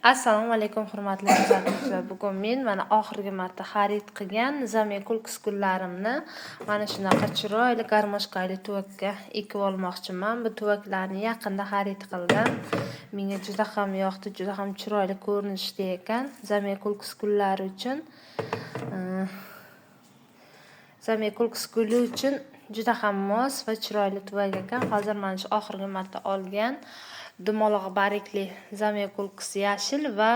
Assalomu alaykum hurmatli kuzatuvchilar. Bugun men mana oxirgi marta xarid qilgan Zamekulks gullarimni mana shunaqa chiroyli garmoshkali tuvakka ekib olmoqchiman. Bu tuvaklarni yaqinda xarid qildim. Menga juda ham yoqdi, juda ham chiroyli ko'rinishda ekan. Zamekulks gullari uchun Zamekulks guli uchun juda ham mos va chiroyli tuvak ekan. Hozir mana shu oxirgi marta olgan dumaloq barikli Zamekulks yashil va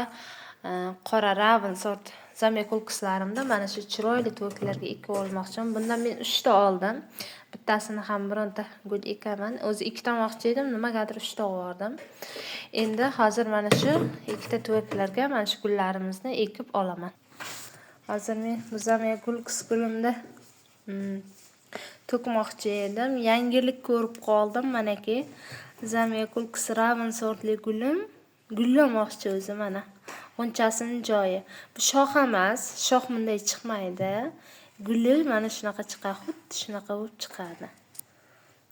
qora ravn sort Zamekulkslarimda mana shu chiroyli tuvaklarga ekib olmoqchiman. Bundan men 3 ta oldim. Bittasini ham bironta gul ekaman. O'zi 2 ta olmoqchi edim, nimagadir 3 ta oldim. Endi hozir mana shu 2 ta tuvaklarga mana shu gullarimizni ekib olaman. Hozir men bu Zamekulks gulimni to'kmoqchi edim. Yangilik ko'rib qoldim. Manaki Zamekulks ravn sortli gulim gullamoqchi o'zi mana. G'unchasining joyi. Bu shox emas, shox bunday chiqmaydi. Guli mana shunaqa chiqadi, xuddi shunaqa bo'lib chiqadi.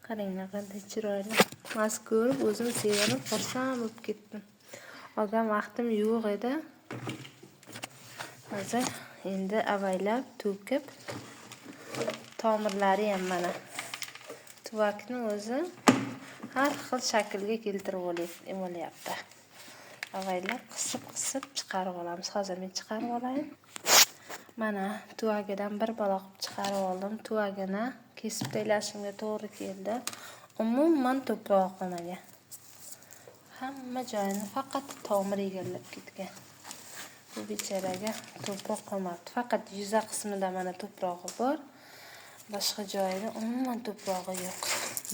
Qaranglar qanday chiroyli. Mazkur o'zim sevib xursand bo'lib ketdim. Olgan vaqtim yo'q edi. Hozir endi avaylab to'kib tomirlari ham mana. Tuvakni o'zi har xil shaklga keltirib olyapti. Avaylab qisib chiqarib olamiz. Hozir men chiqarib olayin. Mana tuvagidan bir baloq chiqarib oldim. Tuvagini kesib tashlashimga to'g'ri keldi. Umuman to'proq qolmagan. Hamma joyini faqat tomir egallab ketgan. Bu bechoraga to'proq qolmabdi. Faqat yuza qismida mana to'prog'i bor. Boshqa joyida umuman to'prog'i yo'q.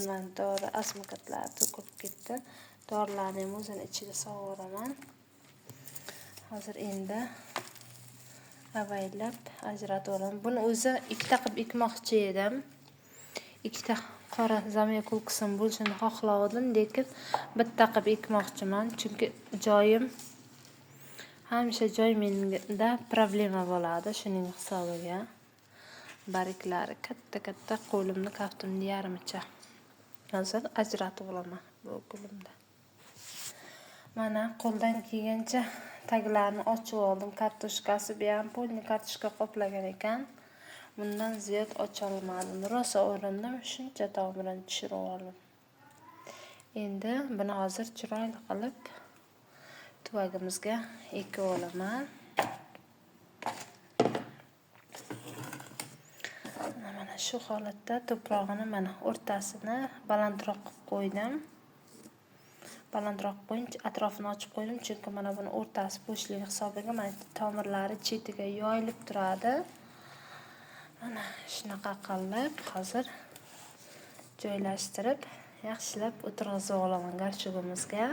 Men dori asmakatlar to'kib ketdi. Dorilarni ham o'zini ichiga sovoraman. Hozir endi avaylab ajratib olaman. Buni o'zi ikkita qilib ekmoqchi edim. Ikkita qora Zamekulksim bo'lishini xohladim, lekin bitta qilib ekmoqchiman, chunki joyim hamisha joy menda problema bo'ladi, shuning hisobiga. Bariklari katta qo'limni kaftimni yarmicha. Hozir ajratib olaman bu gulimda. Mana qo'ldan kelgancha taglarini ochib oldim. Kartoshkasi bu ham polni kartoshka qoplagan ekan. Bundan ziyod ocha olmadim. Rosa o'rindim, shuncha tomirini tushirib oldim. Endi buni hozir chiroyli qilib tuvagimizga ekib olaman. Mana shu holatda to'prog'ini mana o'rtasini balandroq qilib qo'ydim. Balandroq qo'yinch atrofini ochib qo'ydim, chunki mana buni o'rtasi bo'shlik hisobiga mana tomirlari chetiga yoyilib turadi. Mana shunaqa qilib hozir joylashtirib, yaxshilab o'tirg'izib olaman garchugimizga.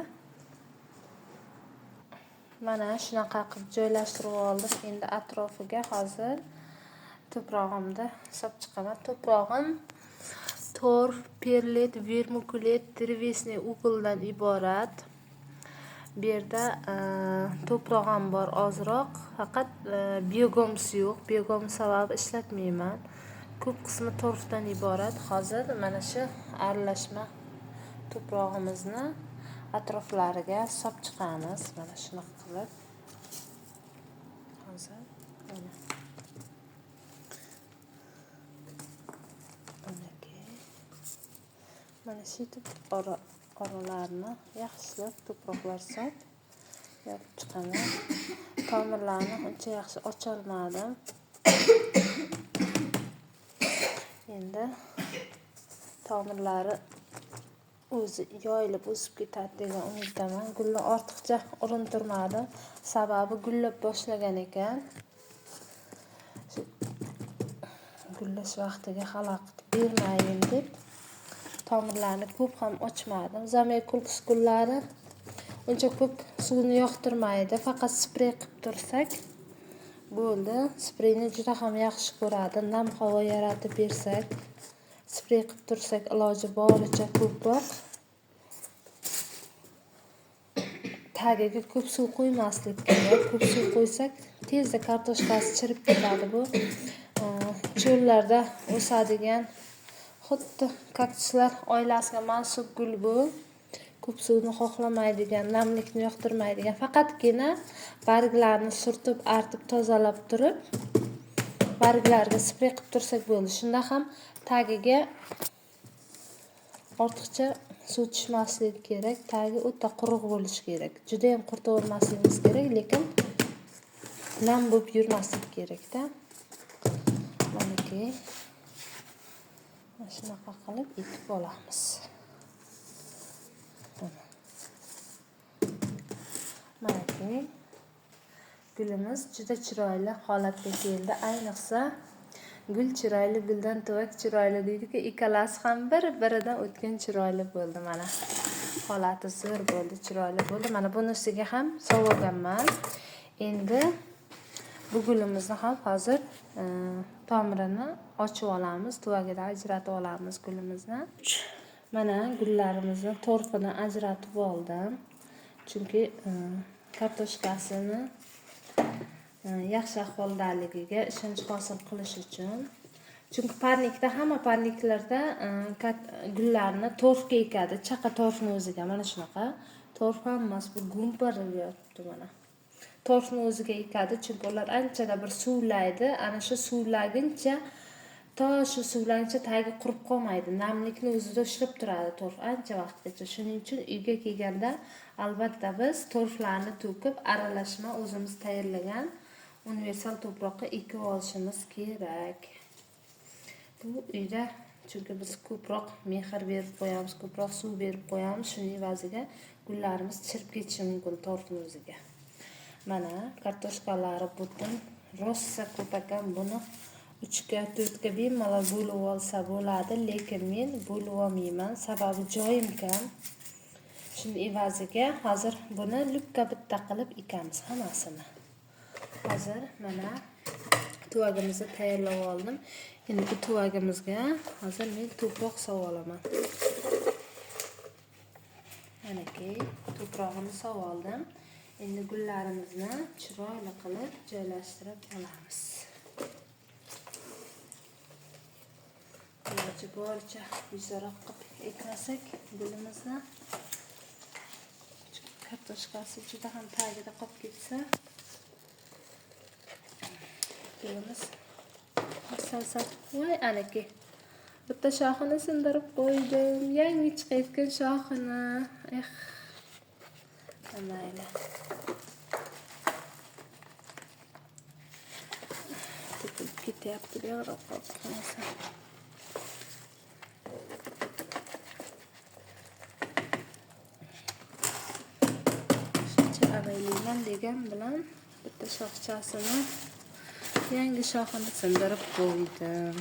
Mana shunaqa qilib joylashtirib oldim. Endi atrofiga hozir to'prog'imni solib chiqaman. To'prog'im torf, perlit, vermikulit, drevesniy ukuldan iborat. Bu yerda to'proq ham bor ozroq, faqat biogoms yo'q. Biogoms sabab ishlatmayman. Ko'p qismi torfdan iborat. Hozir mana shu aralashma to'prog'imizni atroflariga solib chiqamiz. Mana shunaqa qilib. Hozir mana mana shu oralarni yaxshilab to'proqlar solib yopib chiqaman. Tomirlarni uncha yaxshi ocha olmadim. Endi tomirlari o'zi yoyilib o'sib ketadi degan umiddaman. Gulni ortiqcha urintirmadim. Sababi gullab boshlagan ekan. Gullash vaqtiga xalaqit bermayin deb tomirlarni ko'p ham ochmadim. Zamekulks gullari uncha ko'p suvni yoqtirmaydi. Faqat sprey qilib tursak bo'ldi. Spreyni juda ham yaxshi ko'radi. Nam havo yaratib bersak, sprey qilib tursak iloji boricha ko'proq. Tagiga ko'p suv qo'ymaslik kerak. Ko'p suv qo'ysak tezda kartoshkasi chirib ketadi. Bu cho'llarda o'sadigan xuddi kaktuslar oilasiga mansub gul bu. ko'p suvni xohlamaydigan, namlikni yoqtirmaydigan, faqatgina barglarni surtib, artib, tozalab turib, barglarga spray qilib tursak bo'ldi. Shunda ham tagiga ortiqcha suv tushmasligi kerak. Tagi o'ta quruq bo'lishi kerak. Juda ham qurtavermasligimiz kerak, lekin nam bo'lib yurmasligi kerak-da. Manaki mana shunaqa qilib ekib olamiz. Manaki gulimiz juda chiroyli holatga keldi. Ayniqsa gul chiroyli, guldan tuvak chiroyli deydi-ku, ikkalasi ham bir-biridan o'tgan chiroyli bo'ldi mana. Holati zo'r bo'ldi, chiroyli bo'ldi. Mana bunisiga ham sovuganman. Endi bu gulimizni ham hozir tomirini ochib olamiz, tuvagidan ajratib olamiz gulimizni. Mana gullarimizni torfidan ajratib oldim. Chunki kartoshkasini yaxshi ahvoldaligiga ishonch hosil qilish uchun. Chunki parnikda, hamma parniklarda gullarni torfga ekadi, chaqa torfni o'ziga. Mana shunaqa. Torf ham emas, bu gumpirilyapti mana. Torfni o'ziga ekadi, chunki ular anchada bir suvlaydi. Ana shu suvlaguncha, shu suvlanguncha tagi qurib qolmaydi. Namlikni o'zida ushlab turadi torf ancha vaqtgacha. Shuning uchun uyga kelganda albatta biz torflarni to'kib, aralashma o'zimiz tayyorlagan universal to'proqqa ekib olishimiz kerak. Bu uyda chunki biz ko'proq mehr berib qo'yamiz, ko'proq suv berib qo'yamiz, shuning evaziga gullarimiz chirib ketishi mumkin torfning o'ziga. Mana kartoshkalari butun, rosa ko'p ekan, buni 3ga, 4ga bemalol bo'lib olsa bo'ladi, lekin men bo'lib olmayman, sababi joyim kam. Shuning evaziga hozir buni lupka bitta qilib ekamiz hammasini. Hozir mana tuvagimizni tayyorlab oldim. Endi bu tuvagimizga hozir men to'proq solib olaman. Manaki to'prog'ini solib oldim. Endi gullarimizni chiroyli qilib joylashtirib olamiz. Iloji boricha yuzroq qilib eklasak gulimizni. Kartoshkasi juda ham tagida qolib ketsa, gulimiz salsal. Voy anaki. Bitta shoxini sindirib qo'ydim. Yangi chiqayotgan shoxini. Mayli. To'kilib ketyapti, buyoqroq qolib qolmasa. Shuncha avaylayman degan bilan bitta shoxchasini, yangi shoxini sindirib qo'ydim.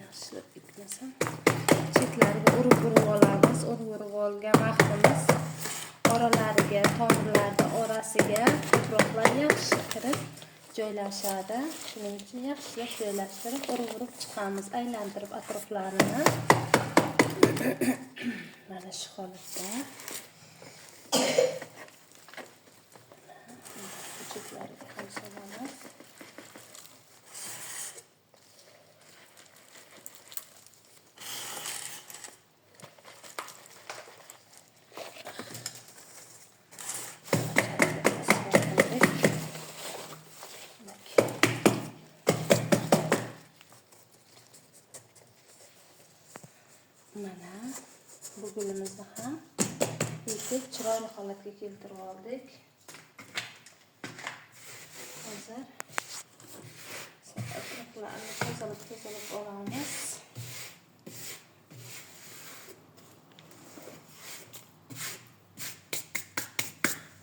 Yaxshi eklasam, chetlariga urib olamiz. Urib olgan vaqtimiz oralariga, tomirlarga orasiga tuproqlar yaxshi kirib joylashadi. Shuning uchun yaxshilab joylashtirib, urib chiqamiz, aylantirib atroflarini. Mana shu holatda. Chetlariga ham solamiz. Mana bu gulimizni ham ekib chiroyli holatga keltirib oldik. Hozir atroflarni tozalab olamiz.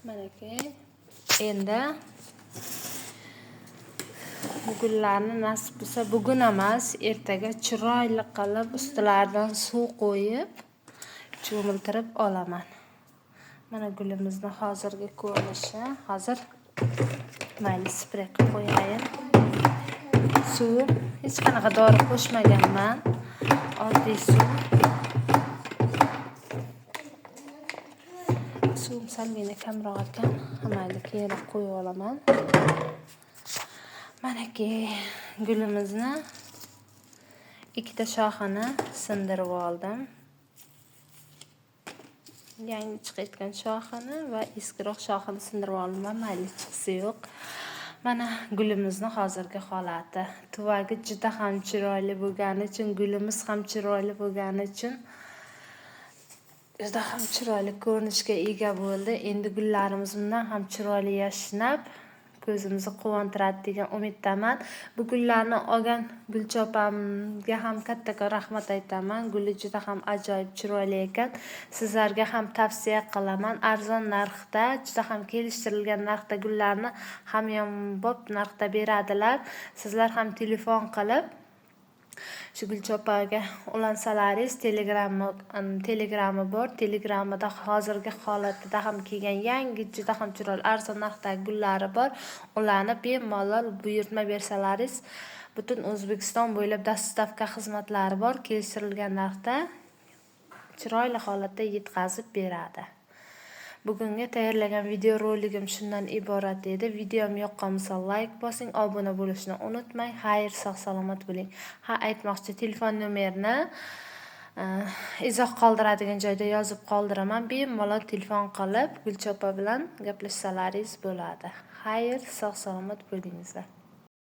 Manaki endi bu gullarni nasib bo'lsa bugun emas, ertaga chiroyli qilib ustilaridan suv qo'yib cho'miltirib olaman. Mana gulimizni hozirgi ko'rinishi. Hozir mayli spray qilib qo'yayin. Suv hech qanaqa dori qo'shmaganman. Oddiy suv. Suvim sal meni kamroq ekan. Mayli keyinroq qo'yib olaman. Manaki gulimizni ikkita shoxini sindirib oldim. Yangi chiqayotgan shoxini va eskiroq shoxini sindirib oldim. Mayli chiqsa yo'q. Mana gulimizni hozirgi holati. Tuvagi juda ham chiroyli bo'lgani uchun, gulimiz ham chiroyli bo'lgani uchun juda ham chiroyli ko'rinishga ega bo'ldi. Endi gullarimiz bundan ham chiroyli yashnab, ko'zimizni quvontiradi degan umiddaman. Bu gullarni olgan Gulchopamga ham kattakon rahmat aytaman. Guli juda ham ajoyib chiroyli ekan. Sizlarga ham tavsiya qilaman. Arzon narxda, juda ham kelishtirilgan narxda gullarni hamyonbop narxda beradilar. Sizlar ham telefon qilib shu Gulchopaga ulansalaringiz, telegrami bor. Telegramida hozirgi holatida ham kelgan yangi juda ham chiroyli arzon narxdagi gullari bor. Ularni bemalol buyurtma bersalaringiz, butun O'zbekiston bo'ylab dostavka xizmatlari bor. Kelishtirilgan narxda chiroyli holatda yetkazib beradi. Bugungi tayyorlagan video roligim shundan iborat edi. Videom yoqqan bo'lsa like bosing, obuna bo'lishni unutmang. Xayr, sog' salomat bo'ling. Aytmoqchi, telefon nomerini izoh qoldiradigan joyda yozib qoldiraman. Bemalol telefon qilib Gulchopa bilan gaplashsalaringiz bo'ladi. Xayr, sog' salomat bo'lingizlar.